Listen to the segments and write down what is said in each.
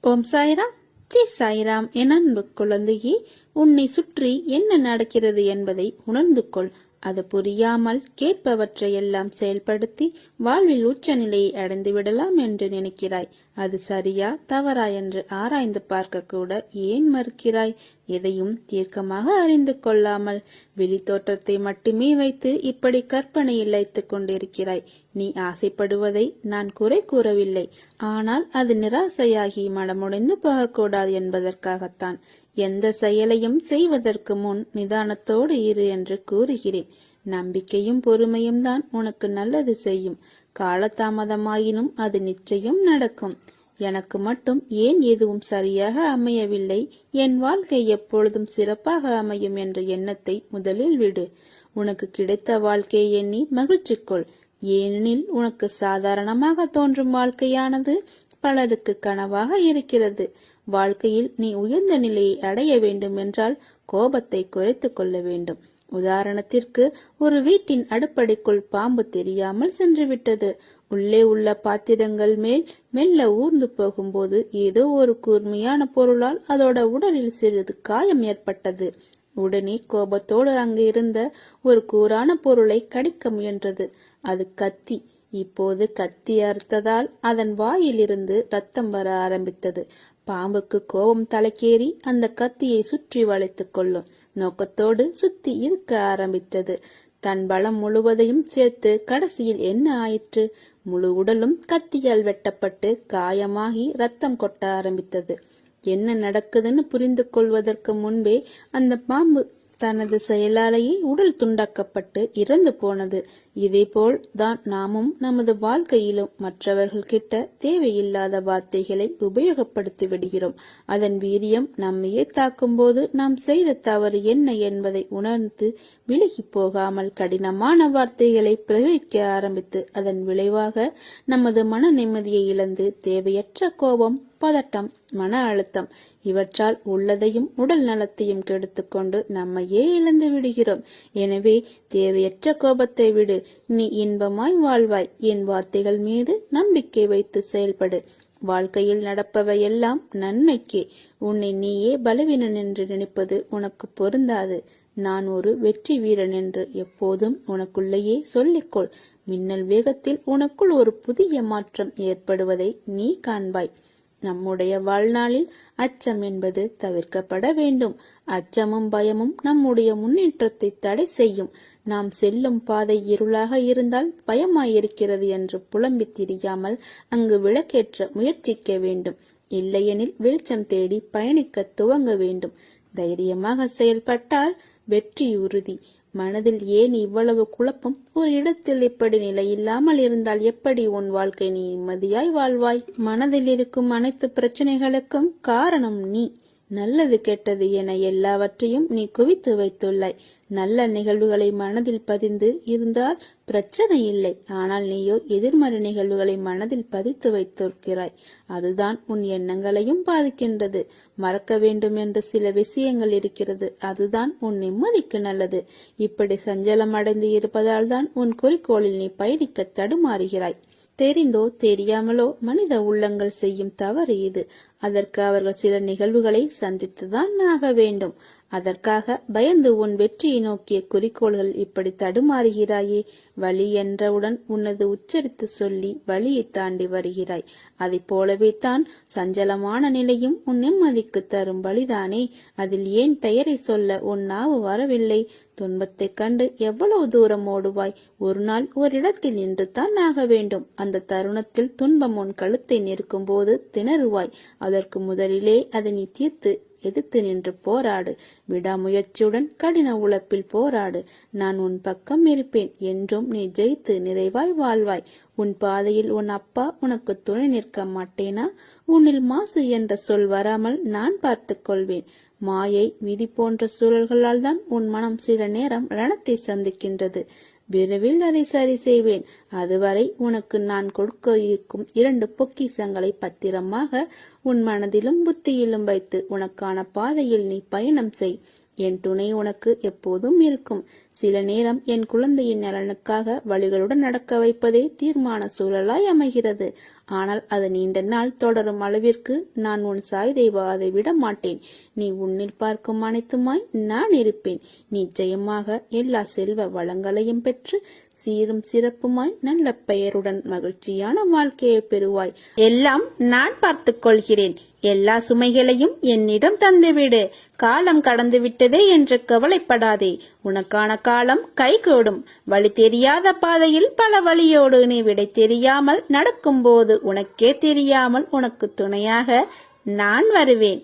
ஓம் Sairam. G Sairam. என் அன்பு குழந்தையே, உன்னை சுற்றி என்ன நடக்கிறது என்பதை உணர்ந்து கொள். அது புரியாமல் கேட்பவற்றையெல்லாம் செயல்படுத்தி வாழ்வில் உச்ச நிலையை அடைந்து விடலாம் என்று நினைக்கிறாய். அது சரியா தவறா என்று ஆராய்ந்து பார்க்க கூட ஏன் மறுக்கிறாய்? எதையும் தீர்க்கமாக அறிந்து கொள்ளாமல் வெளி தோற்றத்தை மட்டுமே வைத்து இப்படி கற்பனையில் வைத்துக் கொண்டிருக்கிறாய். நீ ஆசைப்படுவதை நான் குறை கூறவில்லை. ஆனால் அது நிராசையாகி மனமுடைந்து போகக்கூடாது என்பதற்காகத்தான். எந்த செயலையும் செய்வதற்கு முன் நிதானத்தோடு இரு என்று கூறுகிறேன். நம்பிக்கையும் பொறுமையும் தான் உனக்கு நல்லது செய்யும். காலதாமதமாயினும் அது நிச்சயம் நடக்கும். எனக்கு மட்டும் ஏன் எதுவும் சரியாக அமையவில்லை, என் வாழ்க்கை எப்பொழுதும் சிறப்பாக அமையும் என்ற எண்ணத்தை முதலில் விடு. உனக்கு கிடைத்த வாழ்க்கையை எண்ணி மகிழ்ச்சி கொள். ஏனெனில் உனக்கு சாதாரணமாக தோன்றும் வாழ்க்கையானது பலருக்கு கனவாக இருக்கிறது. வாழ்க்கையில் நீ உயர்ந்த நிலையை அடைய வேண்டும் என்றால் கோபத்தை குறைத்து கொள்ள வேண்டும். உதாரணத்திற்கு, ஒரு வீட்டின் அடுப்படைக்குள் பாம்பு தெரியாமல் சென்று விட்டது. உள்ளே உள்ள பாத்திரங்கள் மேல் மெல்ல ஊர்ந்து போகும்போது ஏதோ ஒரு கூர்மையான பொருளால் அதோட உடலில் சிறிது காயம் ஏற்பட்டது. உடனே கோபத்தோடு அங்கு இருந்த ஒரு கூரான பொருளை கடிக்க முயன்றது. அது கத்தி. இப்போது கத்தி அறுத்ததால் அதன் வாயிலிருந்து ரத்தம் வர ஆரம்பித்தது. பாம்புக்கு கோபம் தலைக்கேறி அந்த கத்தியை சுற்றி வளைத்துக் கொள்ளும் நோக்கத்தோடு சுத்தி இருக்க ஆரம்பித்தது. தன் பலம் முழுவதையும் சேர்த்து கடைசியில் என்ன ஆயிற்று? முழு உடலும் கத்தியால் வெட்டப்பட்டு காயமாகி ரத்தம் கொட்ட ஆரம்பித்தது. என்ன நடக்குதுன்னு புரிந்து கொள்வதற்கு முன்பே அந்த பாம்பு தனது செயலாலேயே உடல் துண்டாக்கப்பட்டு இறந்து போனது. இதேபோல் தான் நாமும் நமது வாழ்க்கையிலும் மற்றவர்கள் கிட்ட தேவையில்லாத வார்த்தைகளை உபயோகப்படுத்தி விடுகிறோம். அதன் வீரியம் நம்மையே தாக்கும் போது நாம் செய்த தவறு என்ன என்பதை உணர்ந்து விலகி போகாமல் கடினமான வார்த்தைகளை பிரயோகிக்க ஆரம்பித்து அதன் விளைவாக நமது மன நிம்மதியை இழந்து தேவையற்ற கோபம், பதட்டம், மன அழுத்தம் இவற்றால் உள்ளதையும் உடல் நலத்தையும் கெடுத்துக்கொண்டு நம்மையே இழந்து விடுகிறோம். எனவே தேவையற்ற கோபத்தை விடு. நீ இன்பமாய் வாழ்வாய். என் வார்த்தைகள் மீது நம்பிக்கை வைத்து செயல்படு. வாழ்க்கையில் நடப்பவை எல்லாம் நன்மைக்கே. உன்னை நீயே பலவீனன் என்று நினைப்பது உனக்கு பொருந்தாது. நான் ஒரு வெற்றி வீரன் என்று எப்போதும் உனக்குள்ளேயே சொல்லிக்கொள். மின்னல் வேகத்தில் உனக்குள் ஒரு புதிய மாற்றம் ஏற்படுவதை நீ காண்பாய். நம்முடைய வாழ்நாளில் அச்சம் என்பது தவிர்க்கப்பட வேண்டும். அச்சமும் பயமும் நம்முடைய முன்னேற்றத்தை தடை செய்யும். நாம் செல்லும் பாதை இருளாக இருந்தால் பயமாயிருக்கிறது என்று புலம்பி திரியாமல் அங்கு விளக்கேற்ற முயற்சிக்க வேண்டும். இல்லையெனில் வெளிச்சம் தேடி பயணிக்க துவங்க வேண்டும். தைரியமாக செயல்பட்டால் வெற்றி உறுதி. மனதில் ஏன் இவ்வளவு குழப்பம்? ஒரு இடத்தில் இப்படி நிலையில்லாமல் இருந்தால் எப்படி உன் வாழ்க்கை நீ நிம்மதியாய் வாழ்வாய்? மனதில் இருக்கும் அனைத்து பிரச்சனைகளுக்கும் காரணம் நீ. நல்லது கெட்டது என எல்லாவற்றையும் நீ குவித்து வைத்துள்ளாய். நல்ல நிகழ்வுகளை மனதில் பதிந்து இருந்தால் பிரச்சனை இல்லை. ஆனால் நீயோ எதிர்மறை நிகழ்வுகளை மனதில் பதித்து வைத்திருக்கிறாய். அதுதான் உன் எண்ணங்களையும் பாதிக்கின்றது. மறக்க வேண்டும் என்று சில விஷயங்கள் இருக்கிறது. அதுதான் உன் நிம்மதிக்கு நல்லது. இப்படி சஞ்சலம் அடைந்து இருப்பதால் தான் உன் குறிக்கோளில் நீ பயணிக்க தடுமாறுகிறாய். தெரிந்தோ தெரியாமலோ மனித உள்ளங்கள் செய்யும் தவறு இது. அதற்கு அவர்கள் சில நிகழ்வுகளை சந்தித்துதான் ஆக வேண்டும். அதற்காக பயந்து உன் வெற்றியை நோக்கிய குறிக்கோள்கள் இப்படி தடுமாறுகிறாயே. வழி என்றவுடன் உனது உச்சரித்து சொல்லி வழியை தாண்டி வருகிறாய். அதை போலவே தான் சஞ்சலமான நிலையும் உன் நிம்மதிக்கு தரும் வழிதானே. அதில் ஏன் பெயரை சொல்ல உன் நாவு வரவில்லை? துன்பத்தை கண்டு எவ்வளவு தூரம் ஓடுவாய்? ஒரு நாள் ஒரு இடத்தில் நின்று தான் ஆக வேண்டும். அந்த தருணத்தில் துன்பம் உன் கழுத்தை நிற்கும் போது திணறுவாய். அதற்கு முதலிலே அதை நீ தீர்த்து எதிர்த்து நின்று போராடு. விடாமுயற்சியுடன் கடின உழைப்பில் போராடு. நான் உன் பக்கம் இருப்பேன். என்றும் நீ ஜெயித்து நிறைவாய் வாழ்வாய். உன் பாதையில் உன் அப்பா உனக்கு துணை நிற்க மாட்டேனா? உன்னில் மாசு என்ற சொல் வராமல் நான் பார்த்து கொள்வேன். மாயை, விதி போன்ற சூழல்களால் தான் உன் மனம் சில நேரம் ரணத்தை சந்திக்கின்றது. விரைவில் அதை சரி செய்வேன். அதுவரை உனக்கு நான் கொடுக்க இருக்கும் 2 பொக்கிஷங்களை பத்திரமாக உன் மனதிலும் புத்தியிலும் வைத்து உனக்கான பாதையில் நீ பயணம் செய். என் துணை உனக்கு எப்போதும் இருக்கும். சில நேரம் என் குழந்தையின் நலனுக்காக வழிகளுடன் நடக்க வைப்பதே தீர்மான சூழலாய் அமைகிறது. ஆனால் அது நீண்ட நாள் தொடரும் அளவிற்கு நான் உன் சாய் தேவா அதை விட மாட்டேன். நீ உன்னில் பார்க்கும் அனைத்துமாய் நான் இருப்பேன். நிச்சயமாக எல்லா செல்வ வளங்களையும் பெற்று சீரும் சிறப்புமாய் நல்ல பெயருடன் மகிழ்ச்சியான வாழ்க்கையை பெறுவாய். எல்லாம் நான் பார்த்துக் கொள்கிறேன். எல்லா சுமைகளையும் என்னிடம் தந்துவிடு. காலம் கடந்து விட்டதே என்று கவலைப்படாதே. உனக்கான காலம் கைகூடும். வழி தெரியாத பாதையில் பல வழியோடு நீ விடை தெரியாமல் நடக்கும்போது உனக்கே தெரியாமல் உனக்கு துணையாக நான் வருவேன்.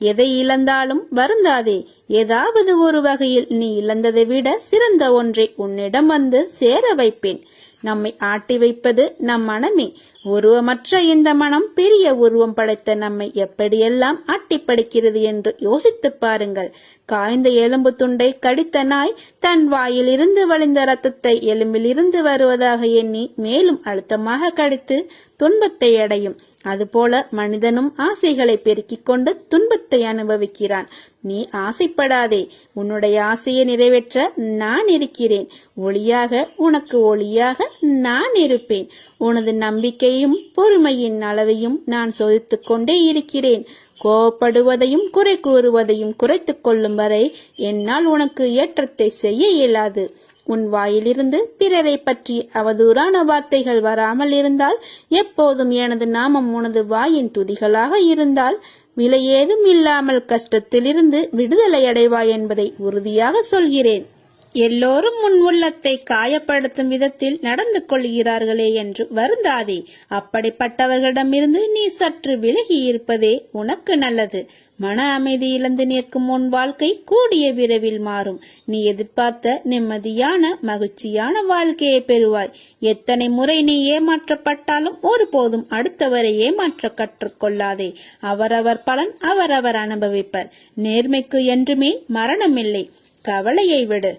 எதை இழந்தாலும் வருந்தாதே. ஏதாவது ஒரு வகையில் நீ இழந்ததை விட சிறந்த ஒன்றை உன்னிடம் வந்து சேர வைப்பேன். நம்மை ஆட்டி வைப்பது நம் மனமே. உருவமற்ற இந்த மனம் பெரிய உருவம் படைத்த நம்மை எப்படியெல்லாம் ஆட்டி படைக்கிறது என்று யோசித்து பாருங்கள். காய்ந்த எலும்பு துண்டை கடித்த நாய் தன் வாயிலிருந்து வழிந்த ரத்தத்தை எலும்பிலிருந்து வருவதாக எண்ணி மேலும் அழுத்தமாக கடித்து துன்பத்தை அடையும். அதுபோல மனிதனும் ஆசைகளை பெருக்கிக் கொண்டு துன்பத்தை அனுபவிக்கிறான். நீ ஆசைப்படாதே. உன்னுடைய ஆசையை நிறைவேற்ற நான் இருக்கிறேன். ஒளியாக உனக்கு ஒளியாக நான் இருப்பேன். உனது நம்பிக்கையும் பொறுமையின் அளவையும் நான் சோதித்துக் கொண்டே இருக்கிறேன். கோபப்படுவதையும் குறை கூறுவதையும் குறைத்துக் கொள்ளும் வரை என்னால் உனக்கு ஏற்றத்தை செய்ய இயலாது. உன் வாயிலிருந்து பிறரை பற்றி அவதூறான வார்த்தைகள் வராமல் இருந்தால், எப்போதும் எனது நாமம் உனது வாயின் துதிகளாக இருந்தால், விலை ஏதும் இல்லாமல் கஷ்டத்திலிருந்து விடுதலை அடைவாய் என்பதை உறுதியாக சொல்கிறேன். எல்லோரும் உன் உள்ளத்தை காயப்படுத்தும் விதத்தில் நடந்து கொள்கிறார்களே என்று வருந்தாதே. அப்படிப்பட்டவர்களிடமிருந்து நீ சற்று விலகி இருப்பதே உனக்கு நல்லது. மன அமைதி இழந்து நிற்கும் உன் வாழ்க்கை கூடிய விரைவில் மாறும். நீ எதிர்பார்த்த நிம்மதியான மகிழ்ச்சியான வாழ்க்கையை பெறுவாய். எத்தனை முறை நீ ஏமாற்றப்பட்டாலும் ஒருபோதும் அடுத்தவரை ஏமாற்ற கற்றுக்கொள்ளாதே. அவரவர் பலன் அவரவர் அனுபவிப்பர். நேர்மைக்கு என்றுமே மரணமில்லை. கவலையை விடு.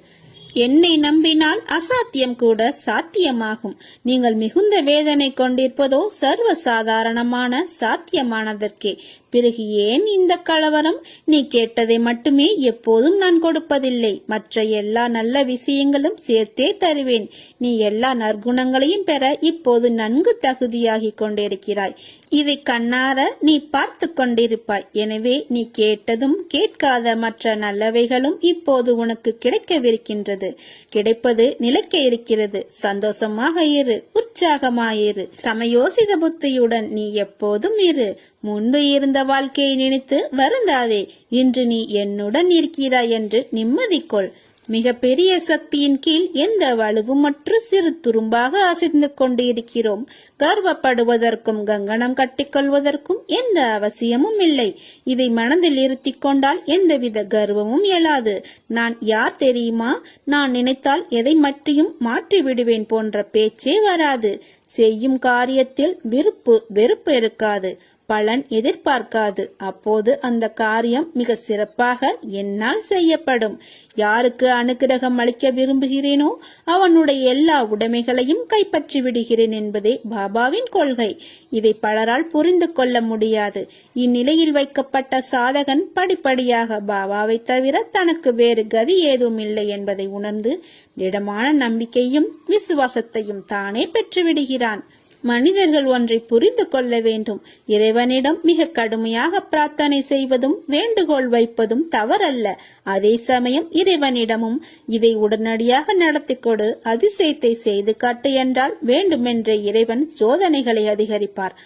என்னை நம்பினால் அசாத்தியம் கூட சாத்தியமாகும். நீங்கள் மிகுந்த வேதனை கொண்டிருப்பதோ சர்வ சாதாரணமான சாத்தியமானதற்கே. பிறகு ஏன் இந்த கலவரம்? நீ கேட்டதை மட்டுமே எப்போதும் நான் கொடுப்பதில்லை. மற்ற எல்லா நல்ல விஷயங்களும் சேர்த்தே தருவேன். நீ எல்லா நற்குணங்களையும் பெற இப்போது நன்கு தகுதியாகி கொண்டிருக்கிறாய். இதை கண்ணார நீ பார்த்து கொண்டிருப்பாய். எனவே நீ கேட்டதும் கேட்காத மற்ற நல்லவைகளும் இப்போது உனக்கு கிடைக்கவிருக்கின்றது. கிடைப்பது நிலைக்க இருக்கிறது. சந்தோஷமாக இரு, உற்சாகமாயிரு. சமயோசித புத்தியுடன் நீ எப்போதும் இரு. முன்பு இருந்த வாழ்க்கையை நினைத்து வருந்தாதே. இன்று நீ என்னுடன் இருக்கிறாய் என்று நிம்மதி கொள். மிக பெரிய சக்தியின் கீழ் எந்த வலுவுமற்று சிறு துரும்பாக அசைந்து கொண்டு இருக்கிறோம். கர்வப்படுவதற்கும் கங்கணம் கட்டிக்கொள்வதற்கும் எந்த அவசியமும் இல்லை. இதை மனதில் இருத்தி கொண்டால் எந்தவித கர்வமும் இயலாது. நான் யார் தெரியுமா? நான் நினைத்தால் எதை மற்றியும் மாற்றி விடுவேன் போன்ற பேச்சே வராது. செய்யும் காரியத்தில் விருப்பு வெறுப்பு இருக்காது. பலன் எதிர்பார்க்காது. அப்போது அந்த காரியம் மிக சிறப்பாக என்னால் செய்யப்படும். யாருக்கு அனுகிரகம் அளிக்க விரும்புகிறேனோ அவனுடைய எல்லா உடைமைகளையும் கைப்பற்றி விடுகிறேன் என்பதே பாபாவின் கொள்கை. இதை பலரால் புரிந்து கொள்ள முடியாது. இந்நிலையில் வைக்கப்பட்ட சாதகன் படிப்படியாக பாபாவை தவிர தனக்கு வேறு கதி ஏதும் இல்லை என்பதை உணர்ந்து திடமான நம்பிக்கையும் விசுவாசத்தையும் தானே பெற்றுவிடுகிறான். மனிதர்கள் ஒன்றை புரிந்து கொள்ள வேண்டும். இறைவனிடம் மிக கடுமையாக பிரார்த்தனை செய்வதும் வேண்டுகோள் வைப்பதும் தவறல்ல. அதே சமயம் இறைவனிடமும் இதை உடனடியாக நடத்தி கொடு, அதிசயத்தை செய்து காட்டு என்றால் வேண்டுமென்றே இறைவன் சோதனைகளை அதிகரிப்பார்.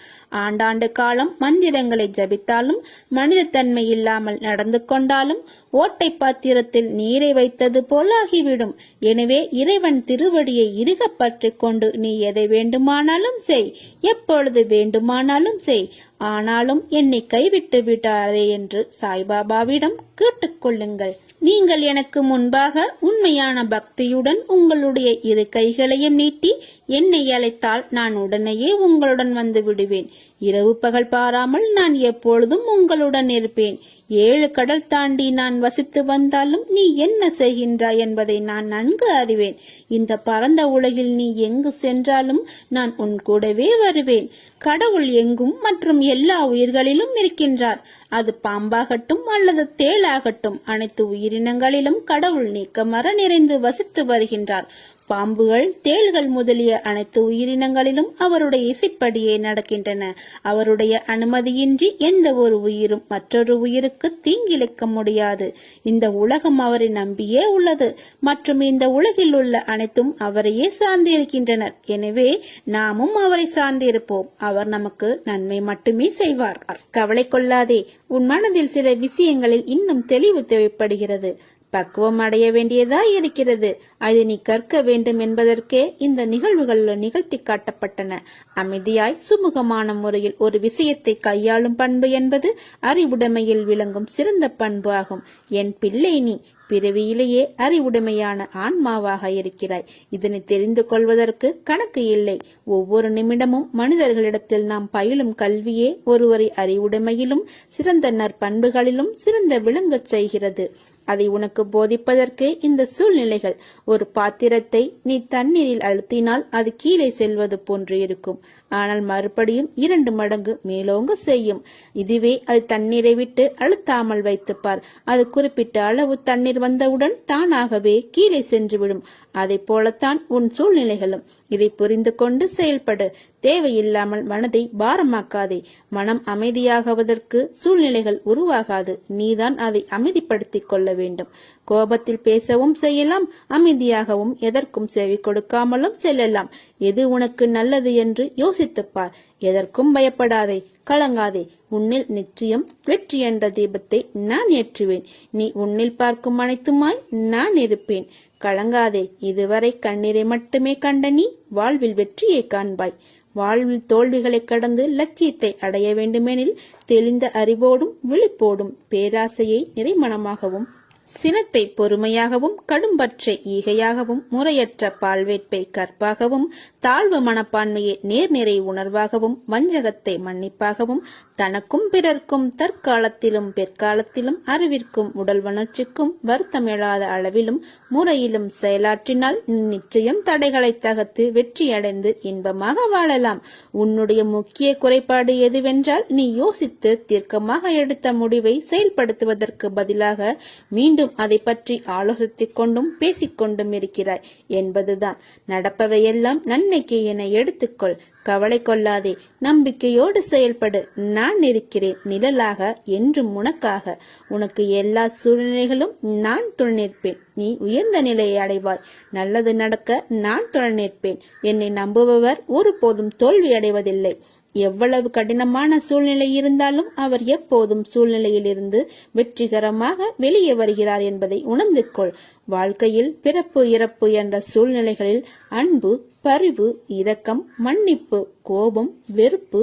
ஆண்டாண்டு காலம் மந்திரங்களை ஜபித்தாலும் மனித தன்மை இல்லாமல் நடந்து கொண்டாலும் ஓட்டை பாத்திரத்தில் நீரை வைத்தது போல ஆகிவிடும். எனவே இறைவன் திருவடியை இறுக பற்றி கொண்டு நீ எதை வேண்டுமானாலும் செய், எப்பொழுது வேண்டுமானாலும் செய். ஆனாலும் என்னை கைவிட்டு விட்டாரே என்று சாய்பாபாவிடம் கேட்டுக்கொள்ளுங்கள். நீங்கள் எனக்கு முன்பாக உண்மையான பக்தியுடன் உங்களுடைய இரு கைகளையும் நீட்டி என்னை அழைத்தால் நான் உடனேயே உங்களுடன் வந்து விடுவேன். இரவு பகல் பாராமல் நான் எப்பொழுதும் உங்களுடன் இருப்பேன். 7 கடல் தாண்டி நான் வசித்து வந்தாலும் நீ என்ன செய்கின்றாய் என்பதை நான் நன்கு அறிவேன். இந்த பரந்த உலகில் நீ எங்கு சென்றாலும் நான் உன் கூடவே வருவேன். கடவுள் எங்கும் மற்றும் எல்லா உயிர்களிலும் இருக்கின்றார். அது பாம்பாகட்டும் அல்லது தேளாகட்டும், அனைத்து உயிரினங்களிலும் கடவுள் நீக்கமற நிறைந்து வசித்து வருகின்றார். பாம்புகள், தேள்கள் முதலிய அனைத்து உயிரினங்களிலும் அவருடைய இசைப்படியே நடக்கின்றன. அவருடைய அனுமதியின்றி எந்த ஒரு உயிரும் மற்றொரு உயிருக்கு தீங்கிழைக்க முடியாது. இந்த உலகம் அவரை நம்பியே உள்ளது மற்றும் இந்த உலகில் உள்ள அனைத்தும் அவரையே சார்ந்திருக்கின்றனர். எனவே நாமும் அவரை சார்ந்திருப்போம். அவர் நமக்கு நன்மை மட்டுமே செய்வார். கவலை கொள்ளாதே. உன் மனதில் சில விஷயங்களில் இன்னும் தெளிவு தேவைப்படுகிறது. பக்குவம் அடைய வேண்டியதா இருக்கிறது. அதை நீ கற்க வேண்டும் என்பதற்கே இந்த நிகழ்வுகள் நிகழ்த்தி காட்டப்பட்டன. அமைதியாய் சுமூகமான முறையில் ஒரு விஷயத்தை கையாளும் பண்பு என்பது அறிவுடைமையில் விளங்கும் சிறந்த பண்பு ஆகும். என் பிள்ளை, நீ பிறவியிலேயே அறிவுடைமையான ஆன்மாவாக இருக்கிறாய். இதனை தெரிந்து கொள்வதற்கு கணக்கு இல்லை. ஒவ்வொரு நிமிடமும் மனிதர்களிடத்தில் நாம் பயிலும் கல்வியே ஒருவரை அறிவுடைமையிலும் சிறந்த நற்பண்புகளிலும் சிறந்த விளங்கச் செய்கிறது. அதை உனக்கு போதிப்பதற்கு இந்த சூழ்நிலைகள். ஒரு பாத்திரத்தை நீ தண்ணீரில் அழுத்தினால் அது கீழே செல்வது போன்று இருக்கும். ஆனால் மறுபடியும் 2 மடங்கு மேலோங்க செய்யும். இதுவே அது தண்ணீரை விட்டு அழுத்தாமல் வைத்துப்பார். அது குறிப்பிட்ட அளவு தண்ணீர் வந்தவுடன் தானாகவே கீழே சென்றுவிடும். அதை போலத்தான் உன் சூழ்நிலைகளும். இதை புரிந்து கொண்டு செயல்படு. தேவையில்லாமல் மனதை பாரமாக்காதே. மனம் அமைதியாகுவதற்கு சூழ்நிலைகள் உருவாகாது. நீதான் அதை அமைதிப்படுத்திக் கொள்ள வேண்டும். கோபத்தில் பேசவும் செய்யலாம், அமைதியாகவும் எதற்கும் செவி கொடுக்காமலும் செல்லலாம். எது உனக்கு நல்லது என்று யோசித்துப்பார். எதற்கும் பயப்படாதே, கலங்காதே. உன்னில் நிச்சயம் வெற்றி என்ற தீபத்தை நான் ஏற்றுவேன். நீ உன்னில் பார்க்கும் அனைத்துமாய் நான் இருப்பேன். கலங்காதே. இதுவரை கண்ணீரை மட்டுமே கண்ட நீ வாழ்வில் வெற்றியை காண்பாய். வாழ்வில் தோல்விகளை கடந்து லட்சியத்தை அடைய வேண்டுமெனில் தெளிந்த அறிவோடும் விழிப்போடும் பேராசையை நிறைமனமாகவும் சினத்தை பொறுமையாகவும் கடும்பற்றை ஈகையாகவும் முறையற்ற பால்வேட்பை கற்பாகவும் தாழ்வு மனப்பான்மையை நேர்நிறை உணர்வாகவும் வஞ்சகத்தை மன்னிப்பாகவும் தனக்கும் பிறர்க்கும் தற்காலத்திலும் பிற்காலத்திலும் அறிவிற்கும் உடல் வளர்ச்சிக்கும் வருத்தம் எழாத அளவிலும் முறையிலும் செயலாற்றினால் நிச்சயம் தடைகளை தகர்த்து வெற்றியடைந்து இன்பமாக வாழலாம். உன்னுடைய முக்கிய குறைபாடு எதுவென்றால் நீ யோசித்து தீர்க்கமாக எடுத்த முடிவை செயல்படுத்துவதற்கு பதிலாக மீண்டும் அதை பற்றி ஆலோசித்துக் கொண்டும் பேசிக்கொண்டும் இருக்கிறாய் என்பதுதான். நடப்பவையெல்லாம் நன்மைக்கு என எடுத்துக்கொள். கவலை கொள்ளாதே. நம்பிக்கையோடு செயல்படு. நான் இருக்கிறேன் நிழலாக என்றும் உனக்காக. உனக்கு எல்லா சூழ்நிலைகளும் நான் துணை நிற்பேன். நீ உயர்ந்த நிலையை அடைவாய். நல்லது நடக்க நான் துணை நிற்பேன். என்னை நம்புபவர் ஒருபோதும் தோல்வி அடைவதில்லை. எவ்வளவு கடினமான சூழ்நிலை இருந்தாலும் அவர் எப்போதும் சூழ்நிலையில் இருந்து வெற்றிகரமாக வெளியே வருகிறார் என்பதை உணர்ந்து கொள். வாழ்க்கையில் பிறப்பு இறப்பு என்ற சூழ்நிலைகளில் அன்பு, பரிவு, இரக்கம், மன்னிப்பு, கோபம், வெறுப்பு,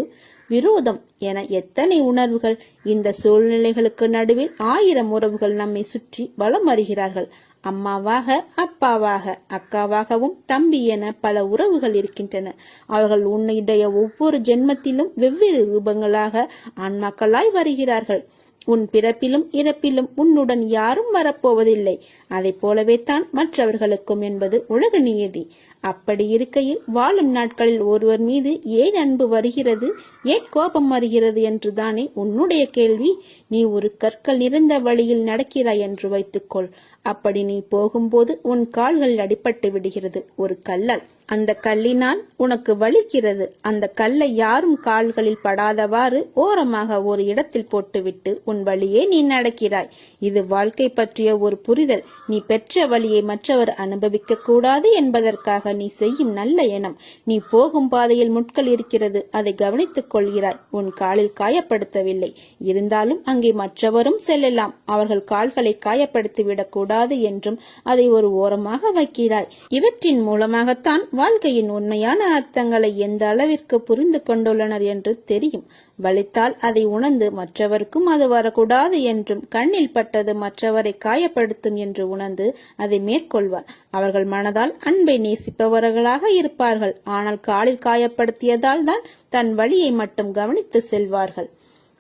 விரோதம் என எத்தனை உணர்வுகள்! இந்த சூழ்நிலைகளுக்கு நடுவில் 1000 உறவுகள் நம்மை சுற்றி வலம் வருகிறார்கள். அம்மாவாக, அப்பாவாக, அக்காவாகவும் தம்பி என பல உறவுகள் இருக்கின்றன. அவர்கள் உன்னுடைய ஒவ்வொரு ஜென்மத்திலும் வெவ்வேறு ரூபங்களாக ஆன்மாக்களாய் வருகிறார்கள். உன் பிறப்பிலும் இறப்பிலும் உன்னுடன் யாரும் வரப்போவதில்லை. அதை போலவே தான் மற்றவர்களுக்கும் என்பது உலக நியதி. அப்படி இருக்கையில் வாழும் நாட்களில் ஒருவர் மீது ஏன் அன்பு வருகிறது, ஏன் கோபம் வருகிறது என்று தானே உன்னுடைய கேள்வி. நீ ஒரு கற்கள் நிறைந்த வழியில் நடக்கிறாய் என்று வைத்துக்கொள். அப்படி நீ போகும்போது உன் கால்கள் அடிபட்டு விடுகிறது ஒரு கல்லால். அந்த கல்லினால் உனக்கு வலிக்கிறது. அந்த கல்லை யாரும் கால்களில் படாதவாறு ஓரமாக ஒரு இடத்தில் போட்டுவிட்டு உன் வழியே நீ நடக்கிறாய். இது வாழ்க்கை பற்றிய ஒரு புரிதல். நீ பெற்ற வழியை மற்றவர் அனுபவிக்க கூடாது என்பதற்காக நீ செய்யும் நல்ல எண்ணம். நீ போகும் பாதையில் முட்கள் இருக்கிறது, அதை கவனித்துக் கொள்கிறாய். உன் காலில் காயப்படுத்தவில்லை. இருந்தாலும் அங்கே மற்றவரும் செல்லலாம். அவர்கள் கால்களை காயப்படுத்திவிடக் கூடாது என்றும் அதை ஒரு ஓரமாக வைக்கிறாய். இவற்றின் மூலமாகத்தான் வாழ்க்கையின் உண்மையான அர்த்தங்களை எந்த அளவிற்கு புரிந்து கொண்டுள்ளனர் என்று தெரியும். வலித்தால் அதை உணர்ந்து மற்றவருக்கும் அது வரக்கூடாது என்றும், கண்ணில் பட்டது மற்றவரை காயப்படுத்தும் என்று உணர்ந்து அதை மேற்கொள்வார். அவர்கள் மனதால் அன்பை நேசிப்பவர்களாக இருப்பார்கள். ஆனால் காலில் காயப்படுத்தியதால் தான் தன் வழியை மட்டும் கவனித்து செல்வார்கள்.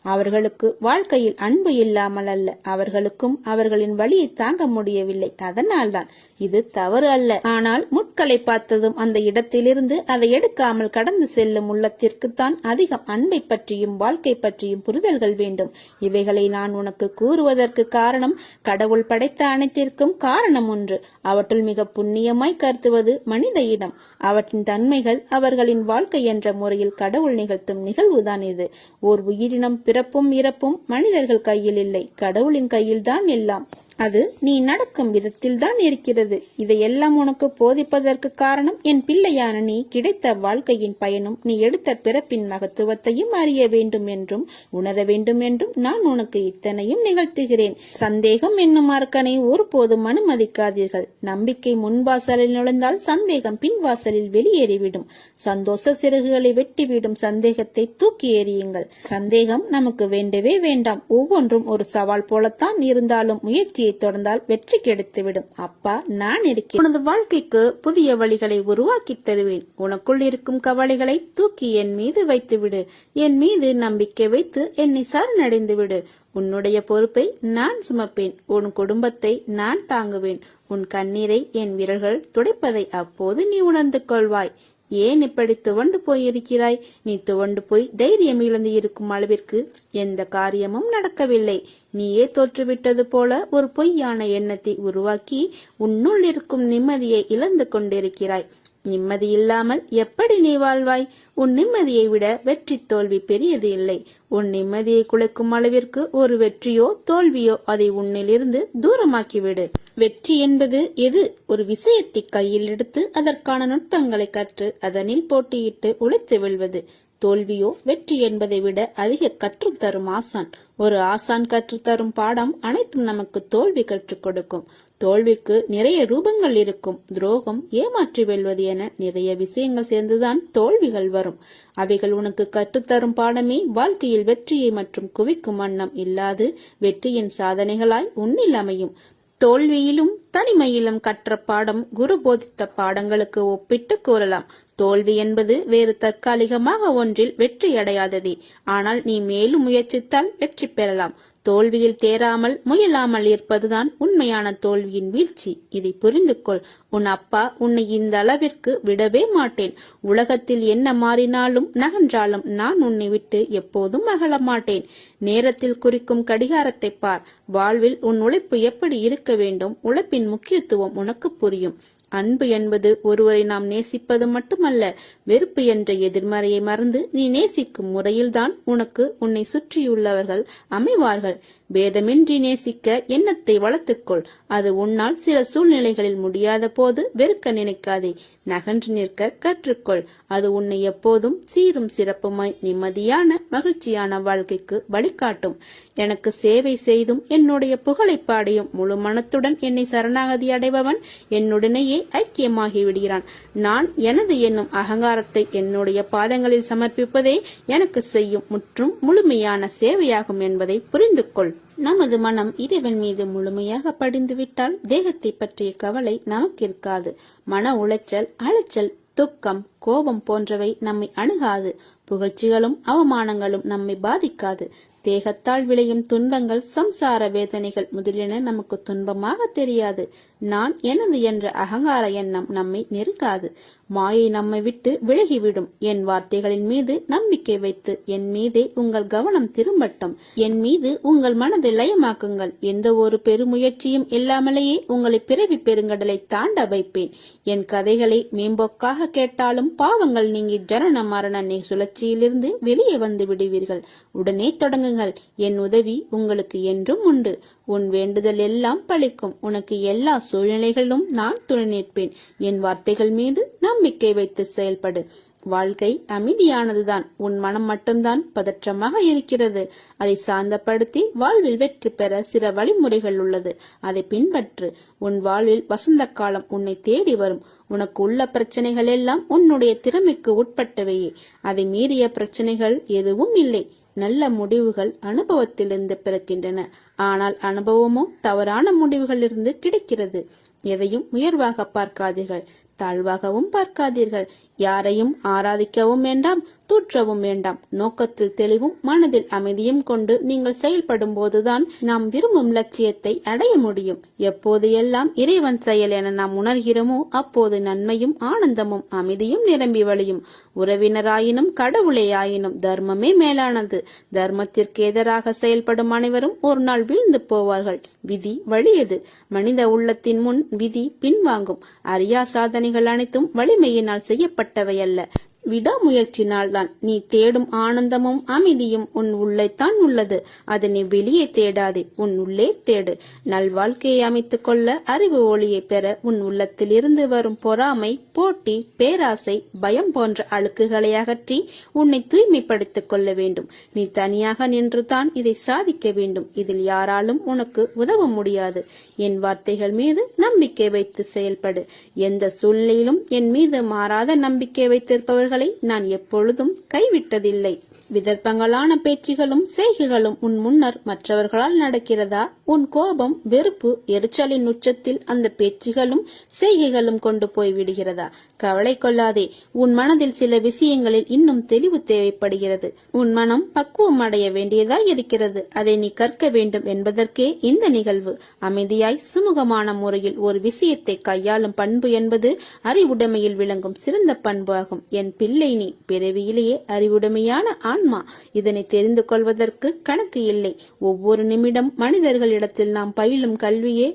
அவர்களுக்கு வாழ்க்கையில் அன்பு இல்லாமல் அல்ல, அவர்களுக்கும் அவர்களின் வழியை தாங்க முடியவில்லை. அதனால்தான். இது தவறு அல்ல. ஆனால் முட்களை பார்த்ததும் அந்த இடத்திலிருந்து அதை எடுக்காமல் கடந்து செல்லும் உள்ளத்திற்குத்தான் அதிகம் அன்பை பற்றியும் வாழ்க்கை பற்றியும் புரிதல்கள் வேண்டும். இவைகளை நான் உனக்கு கூறுவதற்கு காரணம், கடவுள் படைத்த அனைத்திற்கும் காரணம் ஒன்று. அவற்றுள் மிக புண்ணியமாய் கருத்துவது மனித இனம். அவற்றின் தன்மைகள், அவர்களின் வாழ்க்கை என்ற முறையில் கடவுள் நிகழ்த்தும் நிகழ்வுதான் இது. ஓர் உயிரினம் பிறப்பும் இறப்பும் மனிதர்கள் கையில் இல்லை, கடவுளின் கையில்தான் எல்லாம். அது நீ நடக்கும் விதத்தில் தான் இருக்கிறது. இதையெல்லாம் உனக்கு போதிப்பதற்கு காரணம், என் பிள்ளையான நீ கிடைத்த வாழ்க்கையின் பயனும் நீ எடுத்த பிறப்பின் மகத்துவத்தையும் அறிய வேண்டும் என்றும் உணர வேண்டும் என்றும் நான் உனக்கு இத்தனையும் நிகழ்த்துகிறேன். சந்தேகம் என்னும் அரக்கனை ஒருபோதும் அனுமதிக்காதீர்கள். நம்பிக்கை முன்வாசலில் நுழைந்தால் சந்தேகம் பின்வாசலில் வெளியேறிவிடும். சந்தோஷ சிறகுகளை வெட்டிவிடும் சந்தேகத்தை தூக்கி எறியுங்கள். சந்தேகம் நமக்கு வேண்டவே வேண்டாம். ஒவ்வொன்றும் ஒரு சவால் போலத்தான் இருந்தாலும் முயற்சியை தொடர்ந்தால் வெற்றி கிடைத்துவிடும். அப்பா, நான் இருக்கிறேன். உனது வாழ்க்கைக்கு புதிய வழிகளை உருவாக்கி தருவேன். உனக்குள் இருக்கும் கவலைகளை தூக்கி என் மீது வைத்துவிடு. என் மீது நம்பிக்கை வைத்து என்னை சரணடைந்து விடு. உன்னுடைய பொறுப்பை நான் சுமப்பேன். உன் குடும்பத்தை நான் தாங்குவேன். உன் கண்ணீரை என் விரல்கள் துடைப்பதை அப்போது நீ உணர்ந்து கொள்வாய். ஏன் இப்படி துவண்டு போயிருக்கிறாய்? நீ துவண்டு போய் தைரியம் இழந்து இருக்கும் அளவிற்கு எந்த காரியமும் நடக்கவில்லை. நீயே தோற்றுவிட்டது போல ஒரு பொய்யான எண்ணத்தை உருவாக்கி உன்னுள் இருக்கும் நிம்மதியை இழந்து கொண்டிருக்கிறாய். நிம்மதி இல்லாமல் எப்படி நீ வாழ்வாய்? உன் நிம்மதியை விட வெற்றி தோல்வி பெரியது இல்லை. உன் நிம்மதியை குலைக்கும் அளவிற்கு ஒரு வெற்றியோ தோல்வியோ அதை உன்னிலிருந்து தூரமாக்கிவிடு. வெற்றி என்பது எது? ஒரு விஷயத்தை கையில் எடுத்து அதற்கான நுட்பங்களை கற்று அதனில் போட்டியிட்டு உழைத்து வெல்வது. தோல்வியோ வெற்றி என்பதை விட அதிக கற்றுத் தரும் ஆசான். ஒரு ஆசான் கற்றுத்தரும் பாடம் அனைத்தும் நமக்கு தோல்வி கற்றுக் கொடுக்கும். தோல்விக்கு நிறைய ரூபங்கள் இருக்கும். துரோகம், ஏமாற்றி வெல்வது என நிறைய விஷயங்கள் சேர்ந்துதான் தோல்விகள் வரும். அவைகள் உனக்கு கற்றுத்தரும் பாடமே வாழ்க்கையில் வெற்றியை மற்றும் குவிக்கும் வண்ணம் இல்லாது வெற்றியின் சாதனைகளாய் உன்னில் அமையும். தோல்வியிலும் தனிமையிலும் கற்ற பாடம் குரு போதித்த பாடங்களுக்கு ஒப்பிட்டு கூறலாம். தோல்வி என்பது வேறு தற்காலிகமாக ஒன்றில் வெற்றி அடையாததே. ஆனால் நீ மேலும் முயற்சித்தால் வெற்றி பெறலாம். தோல்வியில் தேராமல் முயலாமல் இருப்பதுதான் உண்மையான தோல்வியின் வீழ்ச்சி. இதை புரிந்து கொள். உன் அப்பா உன்னை இந்த அளவிற்கு விடவே மாட்டேன். உலகத்தில் என்ன மாறினாலும் நகன்றாலும் நான் உன்னை விட்டு எப்போதும் அகல மாட்டேன். நேரத்தில் குறிக்கும் கடிகாரத்தை பார். வாழ்வில் உன் உழைப்பு எப்படி இருக்க வேண்டும், உழைப்பின் முக்கியத்துவம் உனக்கு புரியும். அன்பு என்பது ஒருவரை நாம் நேசிப்பது மட்டுமல்ல, வெறுப்பு என்ற எதிர்மறையை மறந்து நீ நேசிக்கும் முறையில்தான் உனக்கு உன்னை சுற்றியுள்ளவர்கள் அமைவார்கள். பேதமின்றி நேசிக்க எண்ணத்தை வளர்த்துக்கொள். அது உன்னால் சில சூழ்நிலைகளில் முடியாத போது வெறுக்க நினைக்காதே. நகன்று நிற்க கற்றுக்கொள். அது உன்னை எப்போதும் சீரும் சிறப்புமாய் நிம்மதியான மகிழ்ச்சியான வாழ்க்கைக்கு வழிகாட்டும். எனக்கு சேவை செய்தும் என்னுடைய புகழை பாடியும் முழு மனத்துடன் என்னை சரணாகதி அடைபவன் என்னுடனேயே ஐக்கியமாகி விடுகிறான். நான் எனது என்னும் அகங்காரத்தை என்னுடைய பாதங்களில் சமர்ப்பிப்பதே எனக்கு செய்யும் முற்றும் முழுமையான சேவையாகும் என்பதை புரிந்து கொள். நமது மனம் இறைவன் மீது முழுமையாக படிந்துவிட்டால் தேகத்தை பற்றிய கவலை நமக்கு இருக்காது. மன உளைச்சல், அலைச்சல், துக்கம், கோபம் போன்றவை நம்மை அணுகாது. புகழ்ச்சிகளும் அவமானங்களும் நம்மை பாதிக்காது. தேகத்தால் விளையும் துன்பங்கள், சம்சார வேதனைகள் முதலியன நமக்கு துன்பமாக தெரியாது. நான் எனது என்ற அகங்கார எண்ணம் நம்மை நெருங்காது. மாயை நம்மை விட்டு விலகிவிடும். என் வார்த்தைகளின் மீது நம்பிக்கை வைத்து என் மீதே உங்கள் கவனம் திரும்பட்டும். என் மீது உங்கள் மனதை லயமாக்குங்கள். எந்த ஒரு பெருமுயற்சியும் இல்லாமலேயே உங்களை பிறவி பெருங்கடலை தாண்ட வைப்பேன். என் கதைகளை மேம்போக்காக கேட்டாலும் பாவங்கள் நீங்கி ஜனன மரண சுழற்சியிலிருந்து வெளியே வந்து விடுவீர்கள். உடனே தொடங்குங்கள். என் உதவி உங்களுக்கு என்றும் உண்டு. உன் வேண்டுதல் எல்லாம் பலிக்கும். உனக்கு எல்லா சூழ்நிலைகளிலும் நான் துணை நிற்பேன். என் வார்த்தைகள் மீது நம்பிக்கை வைத்து செயல்படு. வாழ்க்கை அமைதியானதுதான். உன் மனம் மட்டும்தான் பதற்றமாக இருக்கிறது. அதை சாந்தப்படுத்தி வாழ்வில் வெற்றி பெற சில வழிமுறைகள் உள்ளது. அதை பின்பற்று. உன் வாழ்வில் வசந்த காலம் உன்னை தேடி வரும். உனக்கு உள்ள பிரச்சனைகள் எல்லாம் உன்னுடைய திறமைக்கு உட்பட்டவையே. அதை மீறிய பிரச்சனைகள் எதுவும் இல்லை. நல்ல முடிவுகள் அனுபவத்திலிருந்து பிறக்கின்றன. ஆனால் அனுபவமோ தவறான முடிவுகளிலிருந்து கிடைக்கிறது. எதையும் உயர்வாக பார்க்காதீர்கள், தாழ்வாகவும் பார்க்காதீர்கள். யாரையும் ஆராதிக்கவும் வேண்டாம், தூற்றவும் வேண்டாம். நோக்கத்தில் தெளிவும் மனதில் அமைதியும் கொண்டு நீங்கள் செயல்படும் போதுதான் நாம் விரும்பும் லட்சியத்தை அடைய முடியும். எப்போது எல்லாம் இறைவன் செயல் என நாம் உணர்கிறோமோ அப்போது நன்மையும் ஆனந்தமும் அமைதியும் நிரம்பி வழியும். உறவினராயினும் கடவுளே ஆயினும் தர்மமே மேலானது. தர்மத்திற்கு எதிராக செயல்படும் அனைவரும் ஒரு நாள் வீழ்ந்து போவார்கள். விதி வலியது. மனித உள்ளத்தின் முன் விதி பின்வாங்கும். அறியா சாதனைகள் அனைத்தும் வலிமையினால் செய்யப்பட்டவை அல்ல, விடாமுயற்சினால் தான். நீ தேடும் ஆனந்தமும் அமைதியும் உன் உள்ளேத்தான் உள்ளது. அதனை வெளியே தேடாதே, உன் உள்ளே தேடு. நல்வாழ்க்கையை அமைத்துக் கொள்ள அறிவு ஒளியை பெற உன் உள்ளத்தில் இருந்து வரும் பொறாமை, போட்டி, பேராசை, பயம் போன்ற அழுக்குகளை அகற்றி உன்னை தூய்மைப்படுத்திக் கொள்ள வேண்டும். நீ தனியாக நின்றுதான் இதை சாதிக்க வேண்டும். இதில் யாராலும் உனக்கு உதவ முடியாது. என் வார்த்தைகள் மீது நம்பிக்கை வைத்து செயல்படு. எந்த சூழ்நிலையிலும் என் மீது மாறாத நம்பிக்கை வைத்திருப்பவர்கள் நான் எப்பொழுதும் கைவிட்டதில்லை. விதர்ப்பங்களான பேச்சுகளும் செய்கைகளும் உன் முன்னர் மற்றவர்களால் நடக்கிறதா? உன் கோபம், வெறுப்பு, எரிச்சலின் உச்சத்தில் அந்த பேச்சுகளும் செய்கைகளும் கொண்டு போய் விடுகிறதா? கவலை கொள்ளாதே. உன் மனதில் சில விஷயங்களில் இன்னும் தெளிவு தேவைப்படுகிறது. உன் மனம் பக்குவம் அடைய வேண்டியதாய் இருக்கிறது. அதை நீ கற்க வேண்டும் என்பதற்கே இந்த நிகழ்வு. அமைதியாய் சுமூகமான முறையில் ஒரு விஷயத்தை கையாளும் பண்பு என்பது அறிவுடைமையில் விளங்கும் சிறந்த பண்பு ஆகும். என் பிள்ளை, நீ பிறவியிலேயே அறிவுடைமையான ஆன்மா. இதனை தெரிந்து கொள்வதற்கு கணக்கு இல்லை. ஒவ்வொரு நிமிடம் மனிதர்களிடத்தில் நாம் பயிலும் கல்வியே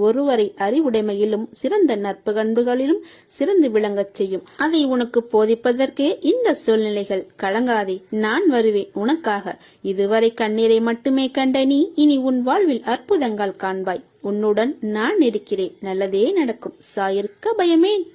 ஒருவரை அறிவுடைமையிலும் சிறந்த நற்பு பண்புகளிலும் சிறந்து விளங்கச் செய்யும். அதை உனக்கு போதிப்பதற்கே இந்த சூழ்நிலைகள். கலங்காதே, நான் வருவேன் உனக்காக. இதுவரை கண்ணீரை மட்டுமே கண்ட நீ இனி உன் வாழ்வில் அற்புதங்கள் காண்பாய். உன்னுடன் நான் இருக்கிறேன். நல்லதே நடக்கும். சாயிருக்க பயமேன்.